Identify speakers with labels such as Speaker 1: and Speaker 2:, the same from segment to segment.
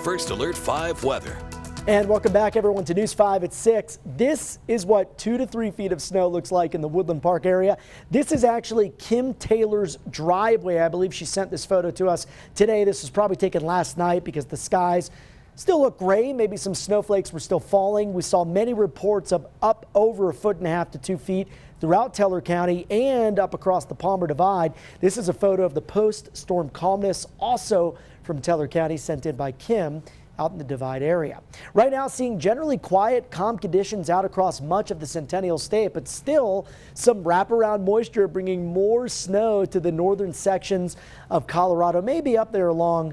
Speaker 1: First Alert 5 weather.
Speaker 2: And welcome back, everyone, to News 5 at 6. This is what 2 to 3 feet of snow looks like in the Woodland Park area. This is actually Kim Taylor's driveway. I believe she sent this photo to us today. This was probably taken last night because the skies still look gray. Maybe some snowflakes were still falling. We saw many reports of up over 1.5 to 2 feet throughout Teller County and up across the Palmer Divide. This is a photo of the post-storm calmness, also from Teller County, sent in by Kim out in the Divide area. Right now, seeing generally quiet, calm conditions out across much of the Centennial State, but still some wraparound moisture bringing more snow to the northern sections of Colorado, maybe up there along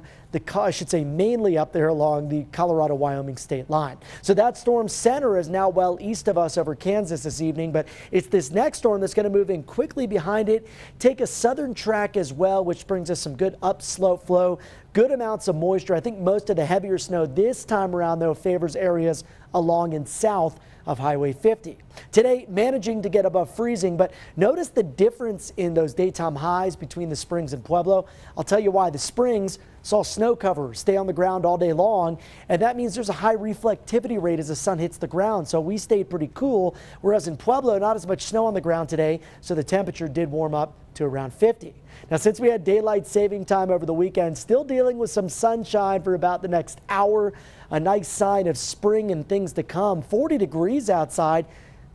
Speaker 2: I should say mainly up there along the Colorado-Wyoming state line. So that storm center is now well east of us over Kansas this evening, but it's this next storm that's going to move in quickly behind it, take a southern track as well, which brings us some good upslope flow, good amounts of moisture. I think most of the heavier snow this time around, though, favors areas along and south of Highway 50. Today, managing to get above freezing, but notice the difference in those daytime highs between the Springs and Pueblo. I'll tell you why. The Springs saw snow cover stay on the ground all day long, and that means there's a high reflectivity rate as the sun hits the ground, so we stayed pretty cool, whereas in Pueblo, not as much snow on the ground today, so the temperature did warm up to around 50. Now, since we had daylight saving time over the weekend, still dealing with some sunshine for about the next hour, a nice sign of spring and things to come. 40 degrees outside.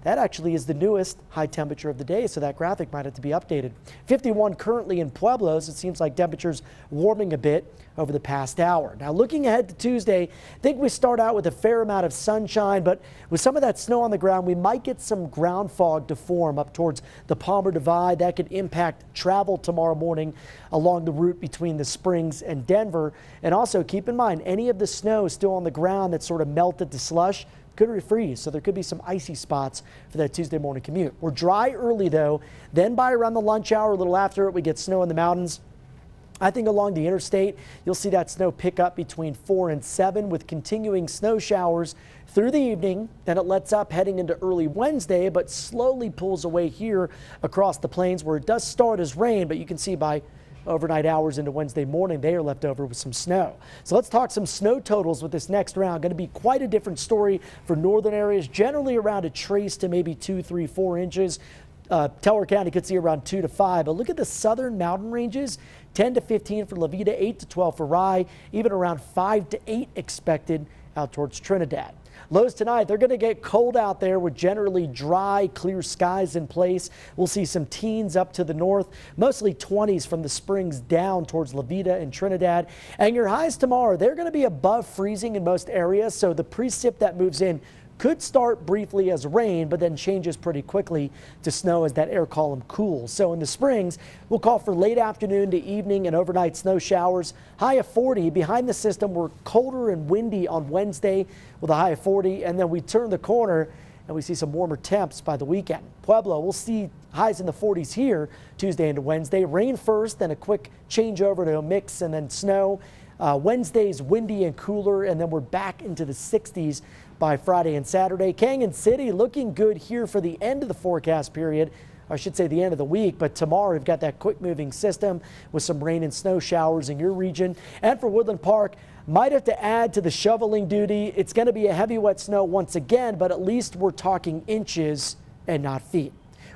Speaker 2: That actually is the newest high temperature of the day, so that graphic might have to be updated. 51 currently in Pueblos. It seems like temperatures warming a bit over the past hour. Now, looking ahead to Tuesday, I think we start out with a fair amount of sunshine, but with some of that snow on the ground, we might get some ground fog to form up towards the Palmer Divide. That could impact travel tomorrow morning along the route between the Springs and Denver. And also keep in mind, any of the snow still on the ground that sort of melted to slush could refreeze, so there could be some icy spots for that Tuesday morning commute. We're dry early, though. Then by around the lunch hour, a little after it, we get snow in the mountains. I think along the interstate, you'll see that snow pick up between 4 and 7 with continuing snow showers through the evening. Then it lets up heading into early Wednesday, but slowly pulls away here across the plains where it does start as rain, but you can see by overnight hours into Wednesday morning, they are left over with some snow. So let's talk some snow totals with this next round. Going to be quite a different story for northern areas, generally around a trace to maybe 2, 3, 4 inches. Teller County could see around 2 to 5, but look at the southern mountain ranges, 10 to 15 for Levita, 8 to 12 for Rye, even around 5 to 8 expected out towards Trinidad. Lows tonight, they're going to get cold out there with generally dry, clear skies in place. We'll see some teens up to the north, mostly 20s from the Springs down towards Levita and Trinidad. And your highs tomorrow, they're going to be above freezing in most areas, so the precip that moves in could start briefly as rain, but then changes pretty quickly to snow as that air column cools. So in the Springs, we'll call for late afternoon to evening and overnight snow showers. High of 40. Behind the system, we're colder and windy on Wednesday with a high of 40. And then we turn the corner and we see some warmer temps by the weekend. Pueblo, we'll see highs in the 40s here Tuesday into Wednesday. Rain first, then a quick change over to a mix and then snow. Wednesday's windy and cooler, and then we're back into the 60s by Friday and Saturday. Canyon City looking good here for the end of the forecast period. I should say the end of the week, but tomorrow we've got that quick moving system with some rain and snow showers in your region. And for Woodland Park, might have to add to the shoveling duty. It's going to be a heavy wet snow once again, but at least we're talking inches and not feet.